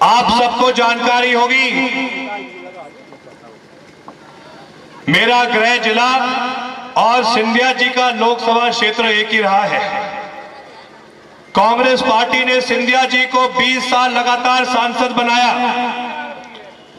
आप सबको जानकारी होगी, मेरा गृह जिला और सिंधिया जी का लोकसभा क्षेत्र एक ही रहा है। कांग्रेस पार्टी ने सिंधिया जी को 20 साल लगातार सांसद बनाया,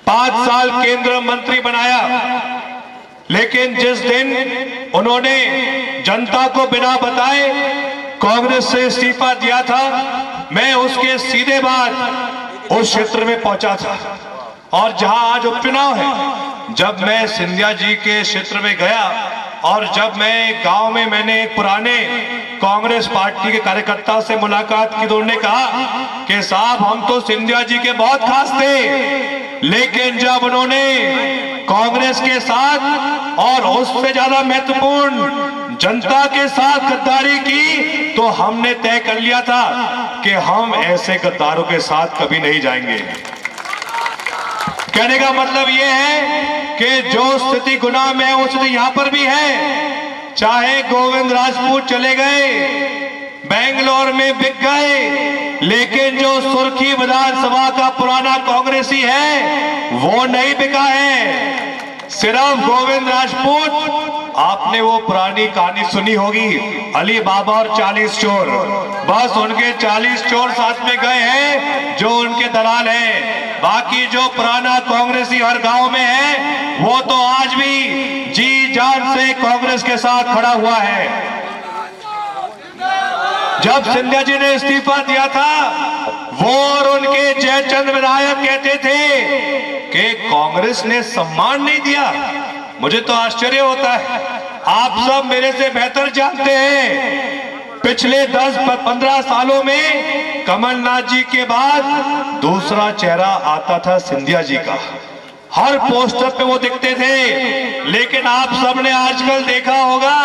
5 साल केंद्र मंत्री बनाया, लेकिन जिस दिन उन्होंने जनता को बिना बताए कांग्रेस से इस्तीफा दिया था, मैं उसके सीधे बाद उस क्षेत्र में पहुंचा था। और जहां आज उपचुनाव है, जब मैं सिंधिया जी के क्षेत्र में गया और जब मैं गांव में मैंने एक पुराने कांग्रेस पार्टी के कार्यकर्ता से मुलाकात की तो उन्होंने कहा कि साहब हम तो सिंधिया जी के बहुत खास थे, लेकिन जब उन्होंने कांग्रेस के साथ और उससे ज्यादा महत्वपूर्ण जनता के साथ गद्दारी की तो हमने तय कर लिया था कि हम ऐसे गद्दारों के साथ कभी नहीं जाएंगे। कहने का मतलब यह है कि जो स्थिति गुनाह में है वो स्थिति यहां पर भी है। चाहे गोविंद राजपूत चले गए, बेंगलोर में बिक गए, लेकिन जो सुर्खी विधानसभा का पुराना कांग्रेसी है वो नहीं बिका है। सिर्फ गोविंद राजपूत, आपने वो पुरानी कहानी सुनी होगी, अली बाबा और 40 चोर, बस उनके 40 चोर साथ में गए हैं जो उनके दलाल हैं। बाकी जो पुराना कांग्रेसी हर गांव में है वो तो आज भी जी जान से कांग्रेस के साथ खड़ा हुआ है। जब सिंधिया जी ने इस्तीफा दिया था, वो और उनके जयचंद विधायक कहते थे कि कांग्रेस ने सम्मान नहीं दिया। मुझे तो आश्चर्य होता है, आप सब मेरे से बेहतर जानते हैं पिछले 10-15 सालों में कमलनाथ जी के बाद दूसरा चेहरा आता था सिंधिया जी का। हर पोस्टर पे वो दिखते थे, लेकिन आप सबने आजकल देखा होगा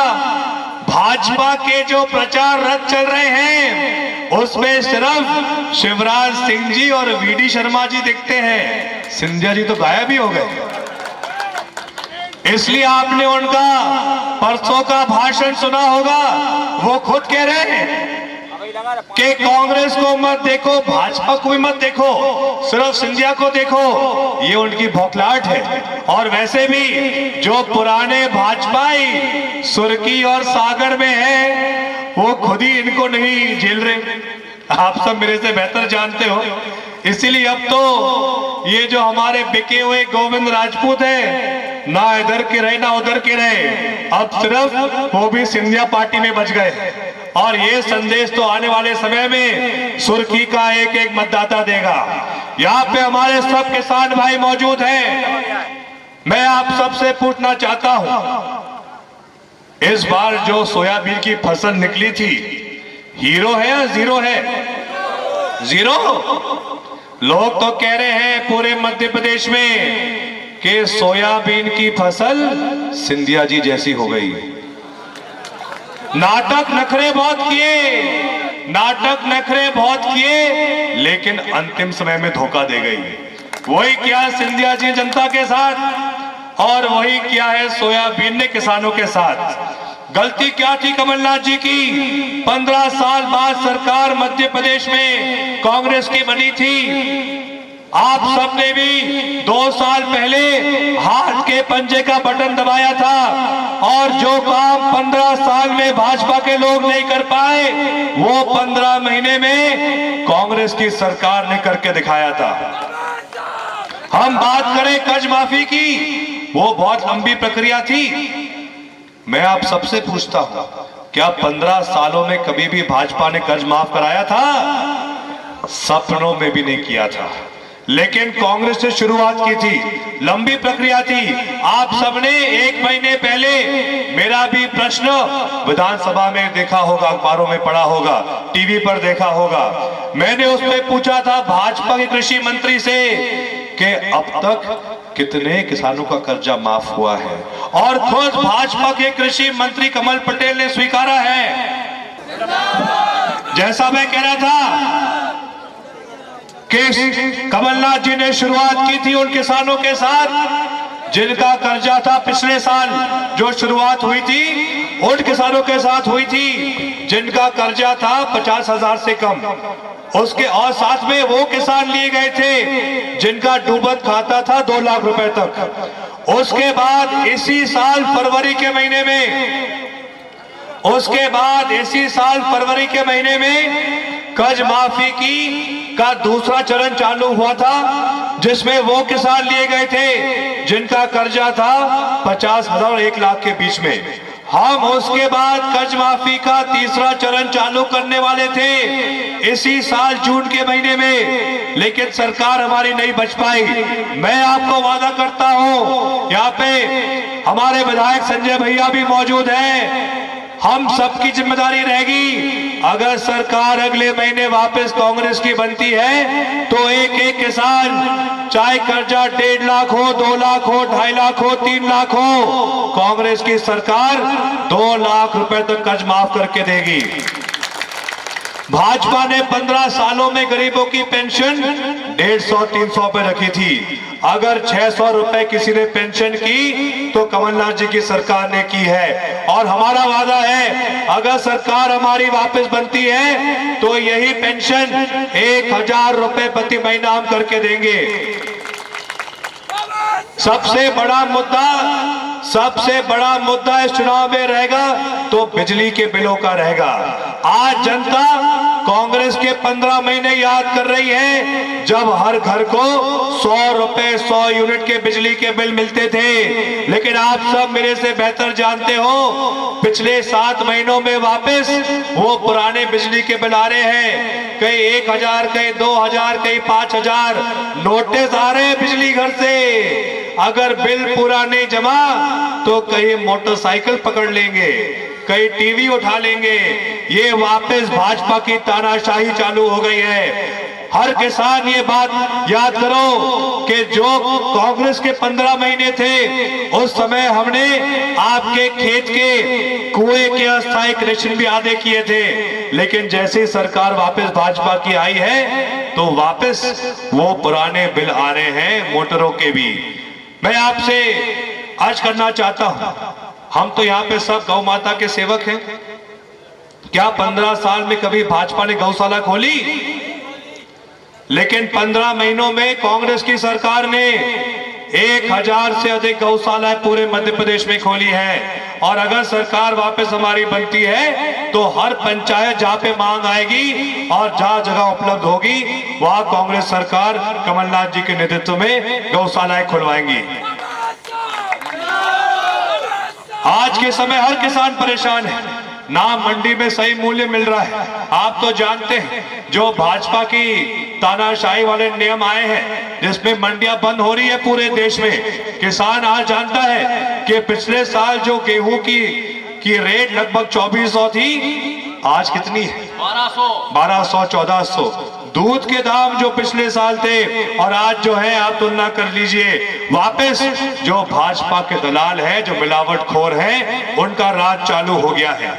भाजपा के जो प्रचार रथ चल रहे हैं उसमें सिर्फ शिवराज सिंह जी और वीडी शर्मा जी दिखते हैं, सिंधिया जी तो गायब ही हो गए। इसलिए आपने उनका परसों का भाषण सुना होगा, वो खुद कह रहे हैं कि कांग्रेस को मत देखो, भाजपा को भी मत देखो, सिर्फ सिंधिया को देखो, ये उनकी बौखलाहट है। और वैसे भी जो पुराने भाजपाई सुर्खी और सागर में है वो खुद ही इनको नहीं झेल रहे, आप सब मेरे से बेहतर जानते हो। इसीलिए अब तो ये जो हमारे बिके हुए गोविंद राजपूत है, ना इधर के रहे ना उधर के रहे, अब सिर्फ वो भी सिंधिया पार्टी में बच गए। और ये संदेश तो आने वाले समय में सुर्खी का एक एक मतदाता देगा। यहाँ पे हमारे सब किसान भाई मौजूद हैं, मैं आप सबसे पूछना चाहता हूं, इस बार जो सोयाबीन की फसल निकली थी, हीरो है या जीरो है? जीरो। लोग तो कह रहे हैं पूरे मध्य प्रदेश में कि सोयाबीन की फसल सिंधिया जी जैसी हो गई। नाटक नखरे बहुत किए, नाटक नखरे बहुत किए, लेकिन अंतिम समय में धोखा दे गई। वही किया सिंधिया जी जनता के साथ और वही किया है सोयाबीन ने किसानों के साथ। गलती क्या थी कमलनाथ जी की? 15 साल बाद सरकार मध्य प्रदेश में कांग्रेस की बनी थी। आप सबने भी 2 साल पहले हाथ के पंजे का बटन दबाया था और जो काम 15 साल में भाजपा के लोग नहीं कर पाए वो 15 महीने में कांग्रेस की सरकार ने करके दिखाया था। हम बात करें कर्ज माफी की, वो बहुत लंबी प्रक्रिया थी। मैं आप सबसे पूछता हूं, क्या 15 सालों में कभी भी भाजपा ने कर्ज माफ कराया था? सपनों में भी नहीं किया था। लेकिन कांग्रेस ने शुरुआत की थी, लंबी प्रक्रिया थी। आप सबने 1 महीने पहले मेरा भी प्रश्न विधानसभा में देखा होगा, अखबारों में पढ़ा होगा, टीवी पर देखा होगा। मैंने उसमें पूछा था भाजपा के कृषि मंत्री से कि अब तक कितने किसानों का कर्जा माफ हुआ है, और खुद भाजपा के कृषि मंत्री कमल पटेल ने स्वीकारा है। जैसा मैं कह रहा था कि कमलनाथ जी ने शुरुआत की थी उन किसानों के साथ जिनका कर्जा था पिछले साल जो शुरुआत हुई थी, उन किसानों के साथ हुई थी जिनका कर्जा था 50,000 से कम, उसके और साथ में वो किसान लिए गए थे जिनका डूबत खाता था 2 लाख रुपए तक। उसके बाद इसी साल फरवरी के महीने में कर्ज माफी का दूसरा चरण चालू हुआ था, जिसमें वो किसान लिए गए थे जिनका कर्जा था 50,000 और 1 लाख के बीच में। हम उसके बाद कर्ज माफी का तीसरा चरण चालू करने वाले थे इसी साल जून के महीने में, लेकिन सरकार हमारी नहीं बच पाई। मैं आपको वादा करता हूं, यहाँ पे हमारे विधायक संजय भैया भी मौजूद हैं, हम सबकी जिम्मेदारी रहेगी। अगर सरकार अगले महीने वापस कांग्रेस की बनती है तो एक एक किसान, चाहे कर्जा 1.5 लाख हो, 2 लाख हो, 2.5 लाख हो, 3 लाख हो, कांग्रेस की सरकार 2 लाख रुपए तक कर्ज माफ करके देगी। भाजपा ने 15 सालों में गरीबों की पेंशन 150-300 पे रखी थी। अगर 600 रुपए किसी ने पेंशन की तो कमलनाथ जी की सरकार ने की है, और हमारा वादा है अगर सरकार हमारी वापस बनती है तो यही पेंशन 1,000 रुपए प्रति महीना हम करके देंगे। सबसे बड़ा मुद्दा इस चुनाव में रहेगा तो बिजली के बिलों का रहेगा। आज जनता कांग्रेस के 15 महीने याद कर रही है जब हर घर को 100 रुपए 100 यूनिट के बिजली के बिल मिलते थे, लेकिन आप सब मेरे से बेहतर जानते हो पिछले 7 महीनों में वापस वो पुराने बिजली के बिल आ रहे हैं। कहीं 1,000, कहीं 2,000, कहीं 5,000 नोटिस आ रहे हैं बिजली घर से। अगर बिल पूरा नहीं जमा तो कहीं मोटरसाइकिल पकड़ लेंगे, कहीं टीवी उठा लेंगे। ये वापस भाजपा की तानाशाही चालू हो गई है। हर किसान ये बात याद करो कि जो कांग्रेस के 15 महीने थे उस समय हमने आपके खेत के कुएं के अस्थायी कनेक्शन भी आधे किए थे, लेकिन जैसे सरकार वापस भाजपा की आई है तो वापस वो पुराने बिल आ रहे हैं मोटरों के भी। मैं आपसे आज करना चाहता हूं, हम तो यहाँ पे सब गौ माता के सेवक हैं। क्या 15 साल में कभी भाजपा ने गौशाला खोली? लेकिन 15 महीनों में कांग्रेस की सरकार ने 1,000 से अधिक गौशालाएं पूरे मध्य प्रदेश में खोली है। और अगर सरकार वापस हमारी बनती है तो हर पंचायत जहां पे मांग आएगी और जहां जगह उपलब्ध होगी वहां कांग्रेस सरकार कमलनाथ जी के नेतृत्व में गौशालाएं खुलवाएंगी। आज के समय हर किसान परेशान है, ना मंडी में सही मूल्य मिल रहा है। आप तो जानते हैं जो भाजपा की तानाशाही वाले नियम आए हैं जिसमें मंडियां बंद हो रही है पूरे देश में। किसान आज जानता है कि पिछले साल जो गेहूं की रेट लगभग 2400 थी, आज कितनी है? 1200 1400। दूध के दाम जो पिछले साल थे और आज जो है आप तुलना कर लीजिए। वापस जो भाजपा के दलाल है, जो मिलावटखोर है, उनका राज चालू हो गया है।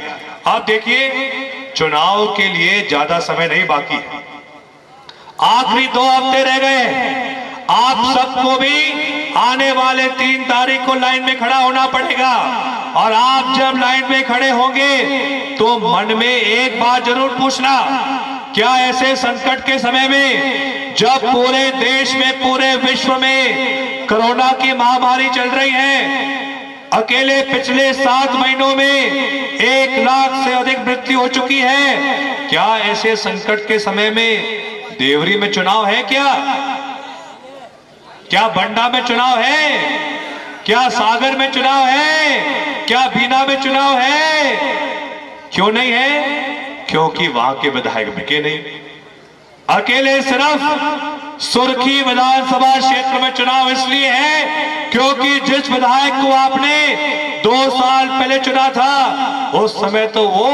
अब देखिए चुनाव के लिए ज्यादा समय नहीं बाकी है, आखिरी 2 हफ्ते रह गए हैं। आप सबको भी आने वाले 3 तारीख को लाइन में खड़ा होना पड़ेगा, और आप जब लाइन में खड़े होंगे तो मन में एक बात जरूर पूछना, क्या ऐसे संकट के समय में जब पूरे देश में, पूरे विश्व में कोरोना की महामारी चल रही है, अकेले पिछले 7 महीनों में 1 लाख से अधिक मृत्यु हो चुकी है, क्या ऐसे संकट के समय में देवरी में चुनाव है? क्या बंडा में चुनाव है? क्या सागर में चुनाव है? क्या बीना में चुनाव है? क्यों नहीं है? क्योंकि वहां के विधायक बिके नहीं। अकेले सिर्फ सुर्खी विधानसभा क्षेत्र में चुनाव इसलिए है क्योंकि जिस विधायक को आपने 2 साल पहले चुना था उस समय तो वो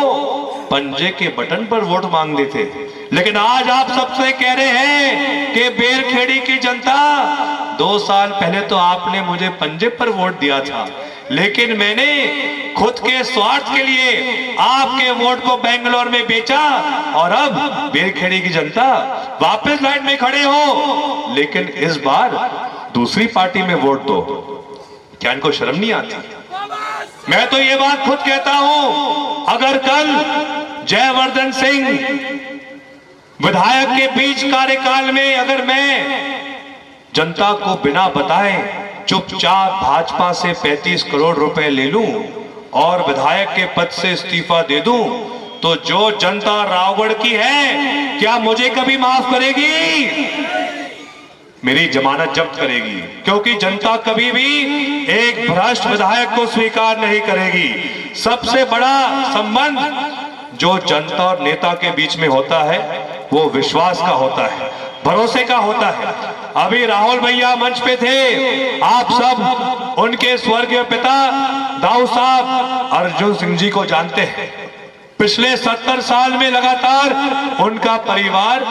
पंजे के बटन पर वोट मांगते थे, लेकिन आज आप सबसे कह रहे हैं कि बेरखेड़ी की जनता, 2 साल पहले तो आपने मुझे पंजे पर वोट दिया था, लेकिन मैंने खुद के स्वार्थ के लिए आपके वोट को बेंगलोर में बेचा, और अब बेरखेड़ी की जनता वापस लाइन में खड़े हो, लेकिन इस बार दूसरी पार्टी में वोट दो। क्या इनको शर्म नहीं आती? मैं तो ये बात खुद कहता हूं, अगर कल जयवर्धन सिंह विधायक के बीच कार्यकाल में अगर मैं जनता को बिना बताए चुपचाप भाजपा से 35 करोड़ रुपए ले लूं और विधायक के पद से इस्तीफा दे दूं, तो जो जनता रावगढ़ की है क्या मुझे कभी माफ करेगी? मेरी जमानत जब्त करेगी, क्योंकि जनता कभी भी एक भ्रष्ट विधायक को स्वीकार नहीं करेगी। सबसे बड़ा संबंध जो जनता और नेता के बीच में होता है वो विश्वास का होता है, भरोसे का होता है। अभी राहुल भैया मंच पे थे, आप सब उनके स्वर्गीय पिता दाऊ साहब अर्जुन सिंह जी को जानते हैं। पिछले 70 साल में लगातार उनका परिवार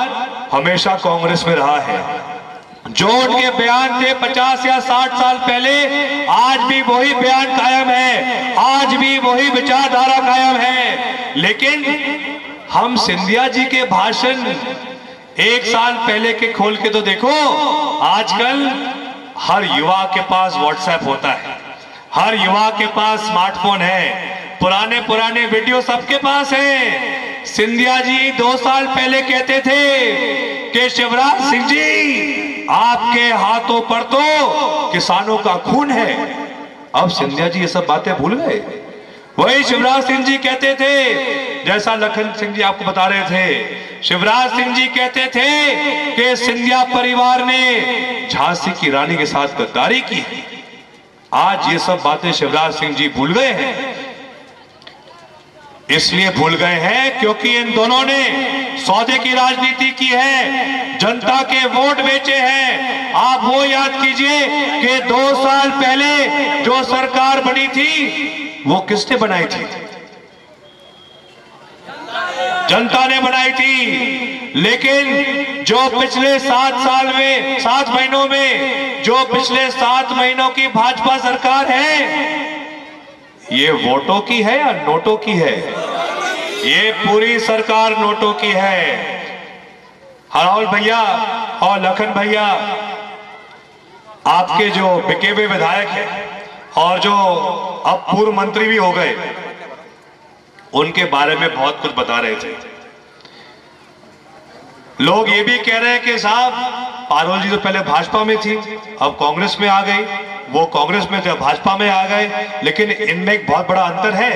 हमेशा कांग्रेस में रहा है। जो उनके बयान थे 50 या 60 साल पहले, आज भी वही बयान कायम है, आज भी वही विचारधारा कायम है। लेकिन हम सिंधिया जी के भाषण 1 साल पहले के खोल के तो देखो, आजकल हर युवा के पास व्हाट्सएप होता है, हर युवा के पास स्मार्टफोन है, पुराने वीडियो सबके पास है। सिंधिया जी 2 साल पहले कहते थे कि शिवराज सिंह जी आपके हाथों पर तो किसानों का खून है। अब सिंधिया जी ये सब बातें भूल गए। वही शिवराज सिंह जी कहते थे, जैसा लखन सिंह जी आपको बता रहे थे, शिवराज सिंह जी कहते थे कि सिंधिया परिवार ने झांसी की रानी के साथ गद्दारी की। आज ये सब बातें शिवराज सिंह जी भूल गए हैं। इसलिए भूल गए हैं क्योंकि इन दोनों ने सौदे की राजनीति की है, जनता के वोट बेचे हैं। आप वो याद कीजिए कि 2 साल पहले जो सरकार बनी थी वो किसने बनाई थी? जनता ने बनाई थी। लेकिन जो पिछले 7 महीनों में जो पिछले 7 महीनों की भाजपा सरकार है, ये वोटों की है या नोटों की है? ये पूरी सरकार नोटों की है। राहुल भैया और लखन भैया, आपके जो बिके हुए विधायक हैं और जो अब पूर्व मंत्री भी हो गए, उनके बारे में बहुत कुछ बता रहे थे। लोग ये भी कह रहे हैं कि साहब पारोल जी तो पहले भाजपा में थी, अब कांग्रेस में आ गई, वो कांग्रेस में थे भाजपा में आ गए। लेकिन इनमें एक बहुत बड़ा अंतर है,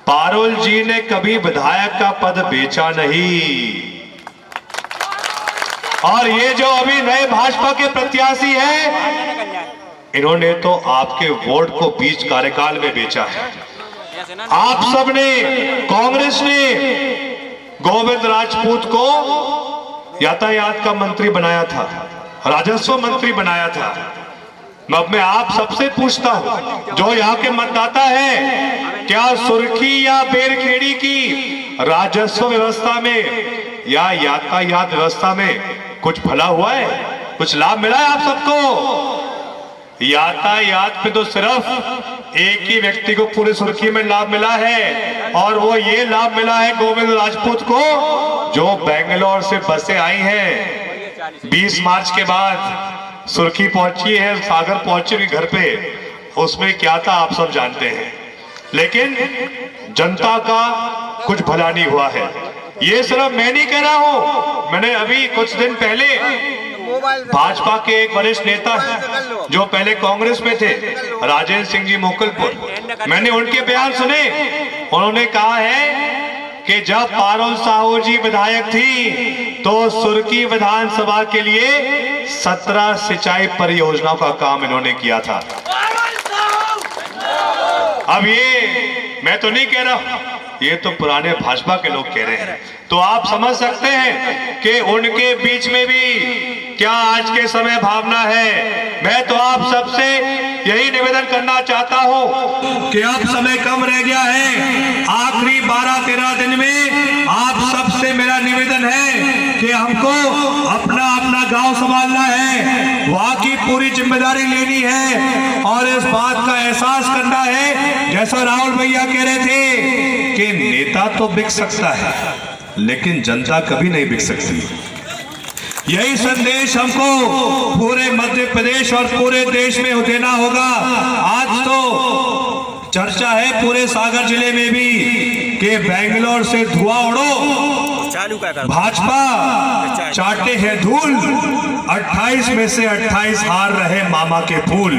पारोल जी ने कभी विधायक का पद बेचा नहीं, और ये जो अभी नए भाजपा के प्रत्याशी हैं, इन्होंने तो आपके वोट को बीच कार्यकाल में बेचा है। आप सबने, कांग्रेस ने गोविंद राजपूत को यातायात का मंत्री बनाया था, राजस्व मंत्री बनाया था। मैं आप सबसे पूछता हूं, जो यहाँ के मतदाता है, क्या सुर्खी या बेरखेड़ी की राजस्व व्यवस्था में या यातायात व्यवस्था में कुछ भला हुआ है, कुछ लाभ मिला है आप सबको? यातायात पे तो सिर्फ एक ही व्यक्ति को पूरी सुर्खी में लाभ मिला है, और वो ये लाभ मिला है गोविंद राजपूत को, जो बेंगलोर से बसें आई हैं। 20 मार्च के बाद सुर्खी पहुंची है, सागर पहुंची घर पे, उसमें क्या था आप सब जानते हैं। लेकिन जनता का कुछ भला नहीं हुआ है। ये सिर्फ मैं नहीं कह रहा हूं, मैंने अभी कुछ दिन पहले भाजपा के एक वरिष्ठ नेता हैं जो पहले कांग्रेस में थे, राजेंद्र सिंह जी मोकलपुर, मैंने उनके बयान सुने। उन्होंने कहा है कि जब पारुल साहू जी विधायक थी तो सुर्खी विधानसभा के लिए 17 सिंचाई परियोजनाओं का काम इन्होंने किया था। अब ये मैं तो नहीं कह रहा, ये तो पुराने भाजपा के लोग कह रहे हैं। तो आप समझ सकते हैं कि उनके बीच में भी क्या आज के समय भावना है। मैं तो आप सबसे यही निवेदन करना चाहता हूं कि अब समय कम रह गया है, आखिरी 12-13 दिन में आप सबसे मेरा निवेदन है कि हमको अपना अपना गांव संभालना है, वहां की पूरी जिम्मेदारी लेनी है, और इस बात का एहसास करना है, जैसा राहुल भैया कह रहे थे कि नेता तो बिक सकता है लेकिन जनता कभी नहीं बिक सकती। यही संदेश हमको पूरे मध्य प्रदेश और पूरे देश में देना होगा। आज तो चर्चा है पूरे सागर जिले में भी कि बेंगलोर से धुआं उड़ो, भाजपा चाटे हैं धूल, 28 में से 28 हार रहे मामा के फूल।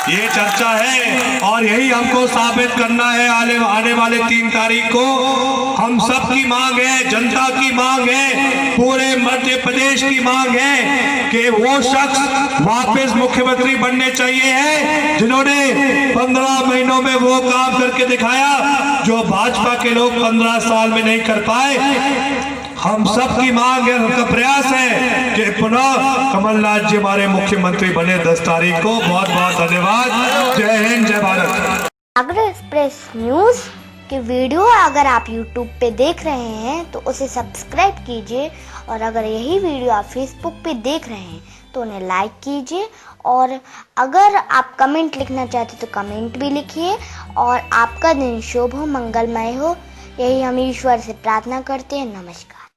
ये चर्चा है और यही हमको साबित करना है। आने वाले 3 तारीख को हम सब की मांग है, जनता की मांग है, पूरे मध्य प्रदेश की मांग है कि वो शख्स वापस मुख्यमंत्री बनने चाहिए है जिन्होंने 15 महीनों में वो काम करके दिखाया जो भाजपा के लोग 15 साल में नहीं कर पाए। हम सब की मांग है, उनका प्रयास है कि पुनः कमलनाथ जी हमारे मुख्यमंत्री बने 10 तारीख को। बहुत बहुत धन्यवाद। जय हिंद, जय भारत। सागर एक्सप्रेस न्यूज की वीडियो अगर आप YouTube पे देख रहे हैं तो उसे सब्सक्राइब कीजिए, और अगर यही वीडियो आप Facebook पे देख रहे हैं तो उन्हें लाइक कीजिए, और अगर आप कमेंट लिखना चाहते तो कमेंट भी लिखिए। और आपका दिन शुभ हो, मंगलमय हो, यही हम ईश्वर से प्रार्थना करते हैं। नमस्कार।